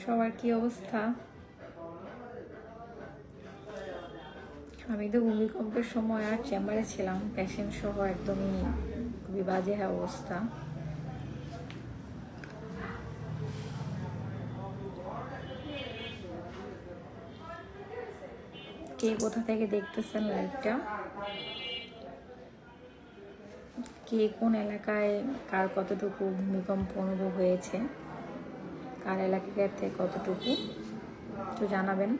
সবার কি অবস্থা? আমি তো ভূমিকম্পের সময় আর চেম্বারে ছিলাম, পেশেন্ট সহ একদমই খুবই বাজে অবস্থা। কে কোথা থেকে দেখতেছেন লাইভটা, কে কোন এলাকায় কার কতটুকু ভূমিকম্প অনুভব হয়েছে, কার এলাকাতে কতটুকু তো জানাবেন।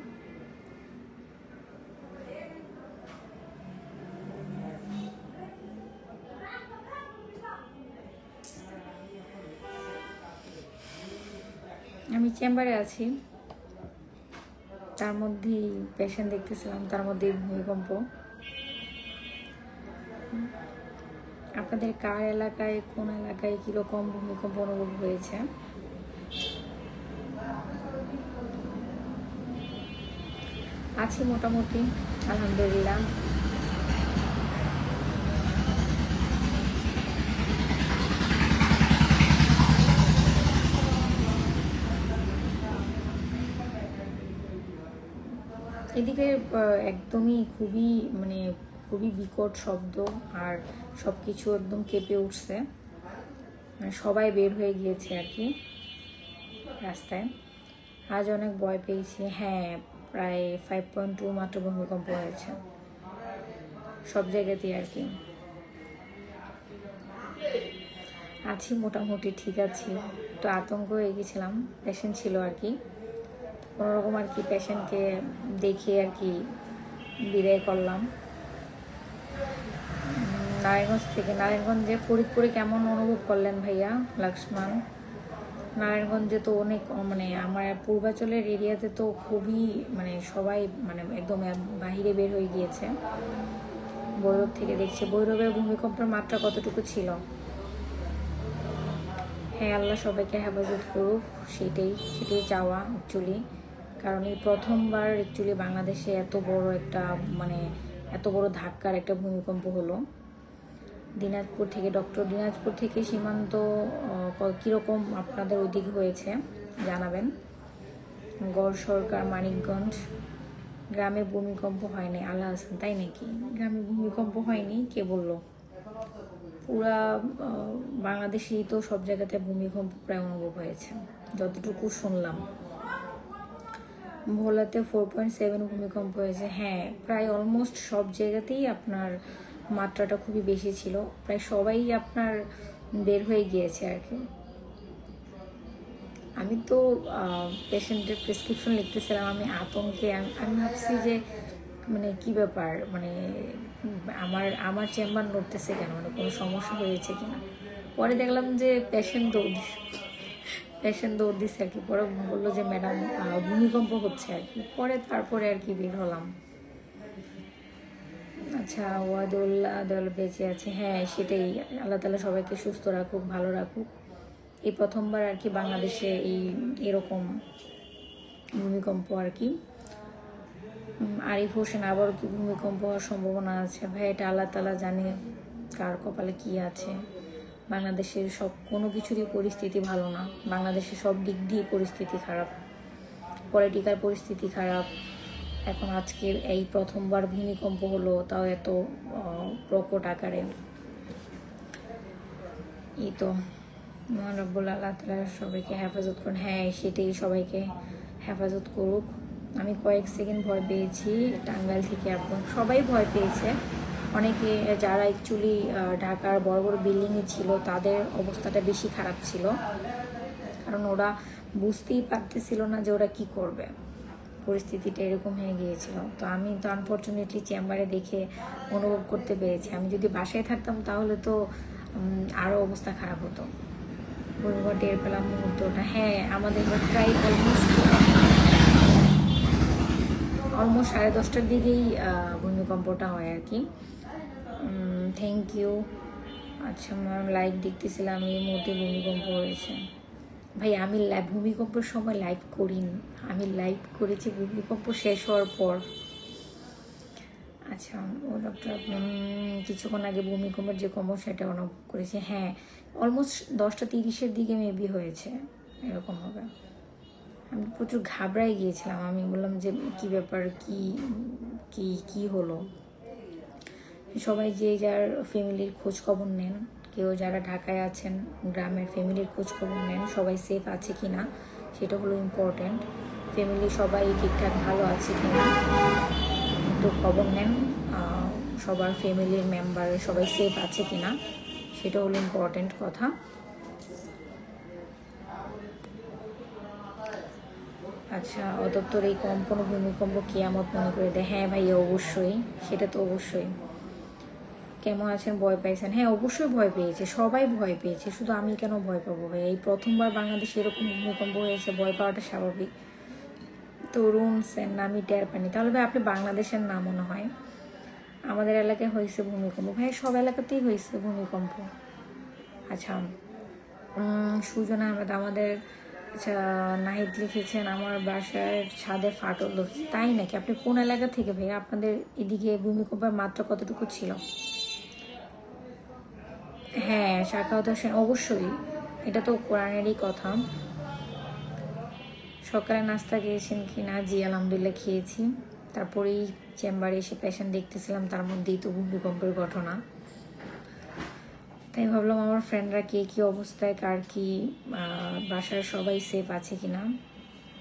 আমি চেম্বারে আছি, তার মধ্যেই পেশেন্ট দেখতেছিলাম, তার মধ্যে ভূমিকম্প। আপনাদের কার এলাকায় কোন এলাকায় কিরকম ভূমিকম্প অনুভব হয়েছে? আছি মোটামুটি, আলহামদুলিল্লাহ। এদিকে একদমই খুবই বিকট শব্দ, আর সবকিছু একদম কেঁপে উঠছে, মানে সবাই বের হয়ে গিয়েছে আর কি রাস্তায়। আজ অনেক ভয় পেয়েছি। হ্যাঁ, প্রায় 5.2 মাত্র ভূমিকম্প হয়েছে সব জায়গাতেই আর কি। আছি মোটামুটি, ঠিক আছি। তো আতঙ্ক হয়ে গেছিলাম, পেশেন্ট ছিল আর কি, কোনোরকম আর কি পেশেন্টকে দেখে আর কি বিদায় করলাম। নারায়ণগঞ্জ থেকে, নারায়ণগঞ্জে ফরিদপুরে কেমন অনুভব করলেন ভাইয়া লক্ষ্মণ? নারায়ণগঞ্জে তো অনেক আমার পূর্বাঞ্চলের এরিয়াতে তো খুবই সবাই একদম বাহিরে বের হয়ে গিয়েছে। ভৈরব থেকে দেখছে, ভৈরবের ভূমিকম্পের মাত্রা কতটুকু ছিল? হ্যাঁ, আল্লাহ সবাইকে হেফাজত করুক, সেটাই চাওয়া অ্যাকচুয়ালি। কারণ এই প্রথমবার অ্যাকচুয়ালি বাংলাদেশে এত বড় ধাক্কার একটা ভূমিকম্প হলো। দিনাজপুর থেকে সীমান্ত কীরকম আপনাদের ওইদিকে হয়েছে জানাবেন। গড় সরকার, মানিকগঞ্জ গ্রামে ভূমিকম্প হয়নি। আল্লাহ হাসান, তাই নাকি? গ্রামে ভূমিকম্প হয়নি, কে বললো? পুরা বাংলাদেশেই তো সব জায়গাতে ভূমিকম্প প্রায় অনুভব হয়েছে যতটুকু শুনলাম। ভোলাতে 4.7 ভূমিকম্প হয়েছে। হ্যাঁ, প্রায় অলমোস্ট সব জায়গাতেই আপনার মাত্রাটা খুবই বেশি ছিল, প্রায় সবাই আপনার বের হয়ে গিয়েছে আর কি। আমি তো পেশেন্টের প্রেসক্রিপশন লিখতেছিলাম, আমি আতঙ্কে আমি ভাবছি যে কি ব্যাপার, আমার চেম্বার নড়তেছে কেন, কোনো সমস্যা হয়েছে কিনা। পরে দেখলাম যে পেশেন্ট দৌড় দিচ্ছে আর কি। পরে বললো যে ম্যাডাম ভূমিকম্প হচ্ছে আর কি। তারপরে আর কি বের হলাম। আচ্ছা, ওয়াদুল্লাহ বেঁচে আছে। হ্যাঁ, সেটাই, আল্লাহ তাআলা সবাইকে সুস্থ রাখুক, ভালো রাখুক। এই প্রথমবার আর কি বাংলাদেশে এরকম ভূমিকম্প আর কি। আরিফ হোসেন, আবারও কি ভূমিকম্প হওয়ার সম্ভাবনা আছে? ভাই, এটা আল্লাহ তাআলা জানে কার কপালে কি আছে। বাংলাদেশের কোনো কিছুরই পরিস্থিতি ভালো না। বাংলাদেশের সব দিক দিয়ে পরিস্থিতি খারাপ, পলিটিক্যাল পরিস্থিতি খারাপ। এখন আজকের এই প্রথমবার ভূমিকম্প হলো, তাও এত প্রকট আকারে। এই তো মহান রব্বুল আল্লাহ তাআলা সবাইকে হেফাজত করুন। হ্যাঁ, সেটাই, সবাইকে হেফাজত করুক। আমি কয়েক সেকেন্ড ভয় পেয়েছি টাঙ্গাইল থেকে, এখন সবাই ভয় পেয়েছে। অনেকে যারা অ্যাকচুয়ালি ঢাকার বড় বড় বিল্ডিংয়ে ছিল, তাদের অবস্থাটা বেশি খারাপ ছিল, কারণ ওরা বুঝতেই পারতেছিল না যে ওরা কি করবে। পরিস্থিতিটা এরকম হয়ে গিয়েছিল। তো আমি তো আনফর্চুনেটলি চেম্বারে দেখে অনুভব করতে পেরেছি। আমি যদি বাসায় থাকতাম তাহলে তো আরও অবস্থা খারাপ হতো। ভূমিকম্প টের পেলাম মুহূর্তটা। হ্যাঁ, আমাদের প্রায় অলমোস্ট 10:30টার দিকেই ভূমিকম্পটা হয় আর কি। Thank you. আচ্ছা, আমার লাইভ দেখতেছিলাম, এই মুহূর্তে ভূমিকম্প হয়েছে। ভাই, আমি ভূমিকম্পের সময় লাইভ করিনি, আমি লাইভ করেছি ভূমিকম্প শেষ হওয়ার পর। আচ্ছা, ও ডক্টর, কিছুক্ষণ আগে ভূমিকম্পের যে সেটা অনুভব করেছি। হ্যাঁ, অলমোস্ট 10:30-এর দিকে মেবি হয়েছে, এরকম হবে। আমি প্রচুর ঘাবড়াই গিয়েছিলাম। আমি বললাম যে কি ব্যাপার, কি কি কি হলো। সবাই যে যার ফ্যামিলির খোঁজ খবর নেন, কেউ যারা ঢাকায় আছেন গ্রামের ফ্যামিলির খোঁজ খবর নেন, সবাই সেফ আছে কি না সেটা হলো ইম্পর্ট্যান্ট। ফ্যামিলি সবাই ঠিকঠাক ভালো আছে কি না একটু খবর নেন, সবার ফ্যামিলির মেম্বার সবাই সেফ আছে কি না সেটা হলো ইম্পর্ট্যান্ট কথা। আচ্ছা, অতঃপর এই কম্পন ভূমিকম্প কিয়ামত মনে করে দেয়? হ্যাঁ ভাইয়া অবশ্যই, সেটা তো অবশ্যই। কেমন আছেন, ভয় পাইছেন? হ্যাঁ অবশ্যই ভয় পেয়েছে, সবাই ভয় পেয়েছে, শুধু আমি কেন ভয় পাবো ভাই? এই প্রথমবার বাংলাদেশে এরকম ভূমিকম্প হয়েছে, ভয় পাওয়াটা স্বাভাবিক। তরুণ সেন, আমি টের পাইনি। তাহলে ভাই আপনি বাংলাদেশের না মনে হয়। আমাদের এলাকায় হয়েছে ভূমিকম্প ভাই, সব এলাকাতেই হয়েছে ভূমিকম্প। আচ্ছা, সুজন আহমেদ আমাদের, আচ্ছা নাহিদ লিখেছেন আমার বাসার ছাদে ফাটল ধরছে। তাই নাকি? আপনি কোন এলাকা থেকে ভাই? আপনাদের এদিকে ভূমিকম্পের মাত্রা কতটুকু ছিল? হ্যাঁ শাখাওয়াত হোসেন, অবশ্যই এটা তো কোরআনেরই কথা। সকালে নাস্তা খেয়েছেন কি না? জি আলহামদুলিল্লাহ খেয়েছি। তারপরেই চেম্বারে এসে পেশেন্ট দেখতেছিলাম, তার মধ্যেই তো ভূমিকম্পের ঘটনা। তাই ভাবলাম আমার ফ্রেন্ডরা কে কী অবস্থায়, কার কি বাসার সবাই সেফ আছে কি না,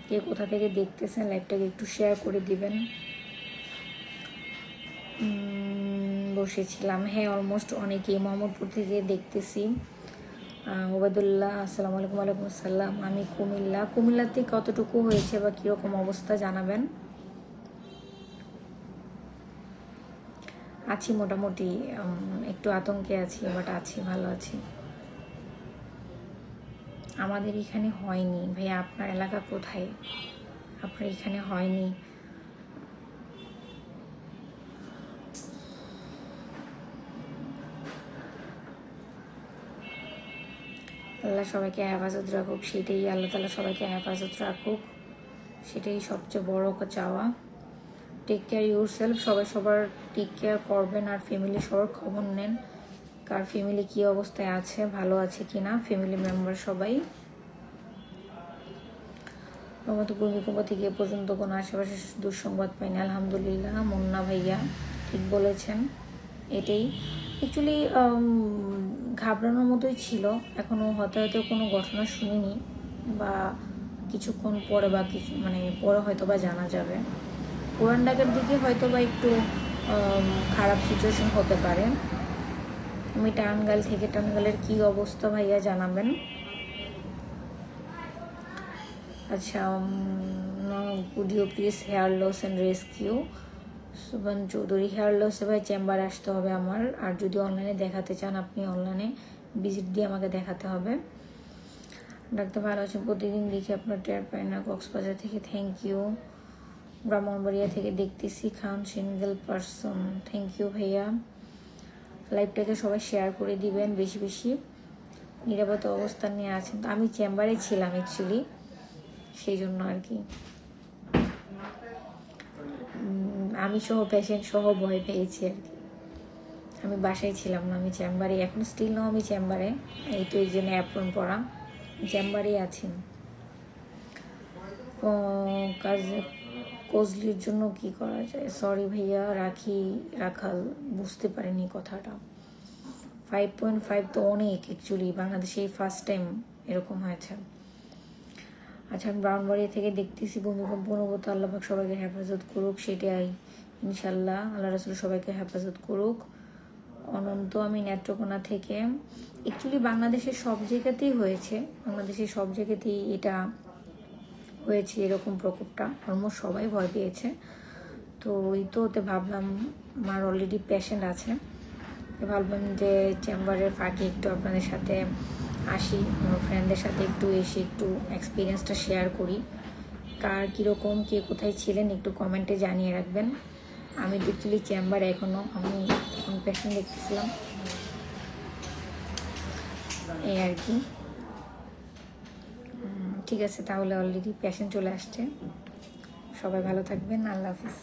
কে কোথা থেকে দেখতেছেন লাইভটাকে একটু শেয়ার করে দিবেন। বসেছিলাম, হ্যাঁ অলমোস্ট অনেকেই মোহাম্মদপুর থেকে দেখতেছি। ওবায়দুল্লাহ আসসালামু আলাইকুম। ওয়ালাইকুম আসসালাম। আমি কুমিল্লাতে কতটুকু হয়েছে বা কীরকম অবস্থা জানাবেন। আছি মোটামুটি, একটু আতঙ্কে আছি, বাট আছি, ভালো আছি। আমাদের এখানে হয়নি ভাইয়া। আপনার এলাকা কোথায়? আপনার এখানে হয়নি। আল্লাহ সবাইকে হেফাজত রাখুক, সেটাই আল্লাহ তাআলা সবাইকে হেফাজত রাখুক, সেটাই সবচেয়ে বড় চাওয়া। টেক কেয়ার ইউর সেলফ, সবাই সবার টেক কেয়ার করবেন, আর ফ্যামিলি সবার খবর নেন, কার ফ্যামিলি কী অবস্থায় আছে, ভালো আছে কি না ফ্যামিলি মেম্বার সবাই। মতো ভূমিকম্প থেকে এ পর্যন্ত কোনো আশেপাশে দুঃসংবাদ পাইনি আলহামদুলিল্লাহ। মুন্না ভাইয়া ঠিক বলেছেন, এটাই অ্যাকচুয়ালি ঘাবড়ানোর মতোই ছিল। এখনও হয়তো কোনো ঘটনা শুনিনি, বা কিছুক্ষণ পরে বা কিছু পরে হয়তো বা জানা যাবে। পুরান ঢাকার দিকে হয়তো বা একটু খারাপ সিচুয়েশন হতে পারে। আমি টাঙ্গাইল থেকে, টাঙ্গাইলের কী অবস্থা ভাইয়া জানাবেন। আচ্ছা, could you please hair loss and rescue. Suban Chowdhury, hair লসে ভাই চেম্বারে আসতে হবে আমার, আর যদি অনলাইনে দেখাতে চান আপনি অনলাইনে ভিজিট দিয়ে আমাকে দেখাতে হবে। ডাক্তার ভালো আছেন, প্রতিদিন দেখি আপনার টের পাই না। কক্সবাজার থেকে, থ্যাংক ইউ। ব্রাহ্মণবাড়িয়া থেকে দেখতেছি, খান সিঙ্গেল পারসন, থ্যাংক ইউ ভাইয়া। লাইভটাকে সবাই শেয়ার করে দিবেন বেশি বেশি। নিরাপদ অবস্থান নিয়ে আছেন? তো আমি চেম্বারে ছিলাম অ্যাকচুয়ালি, সেই জন্য আর কি। আমি সহ পেশেন্ট সহ ভয় পেয়েছি আর কি। আমি বাসায় ছিলাম না, আমি চেম্বারে, এখন স্টিল নাও আমি চেম্বারে, এই তো এই জন্য অ্যাপ্রন পরা, চেম্বারেই আছি। কাজ কোজলির জন্য কি করা যায়? সরি ভাইয়া, রাখাল বুঝতে পারিনি কথাটা। 5.5 তো অনেক অ্যাকচুয়ালি, বাংলাদেশে ফার্স্ট টাইম এরকম হয়েছে। আচ্ছা, আমি ব্রাউনবাড়িয়া থেকে দেখতেছি ভূমিকম্প অনুভূত। আল্লাহ পাক সবাইকে হেফাজত করুক, সেটাই ইনশাল্লাহ। আল্লাহ রাসূল সবাইকে হেফাজত করুক। অনন্ত, আমি নেত্রকোনা থেকে। অ্যাকচুয়ালি বাংলাদেশের সব জায়গাতেই হয়েছে, বাংলাদেশের সব জায়গাতেই এটা হয়েছে এরকম প্রকোপটা, অলমোস্ট সবাই ভয় পেয়েছে। তো ওই তো ওতে ভাবলাম, আমার অলরেডি পেশেন্ট আছে, ভাবলাম যে চেম্বারের ফাঁকে একটু আপনাদের সাথে আসি, আমার ফ্রেন্ডদের সাথে একটু এসে একটু এক্সপিরিয়েন্সটা শেয়ার করি। কার কীরকম, কে কোথায় ছিলেন একটু কমেন্টে জানিয়ে রাখবেন। আমি অ্যাকচুয়ালি চেম্বারে এখনও, আমি এখন পেশেন্ট দেখতেছিলাম, এই আর কি। ঠিক আছে, তাহলে অলরেডি পেশেন্ট চলে আসছে। সবাই ভালো থাকবেন, আল্লাহ হাফিজ।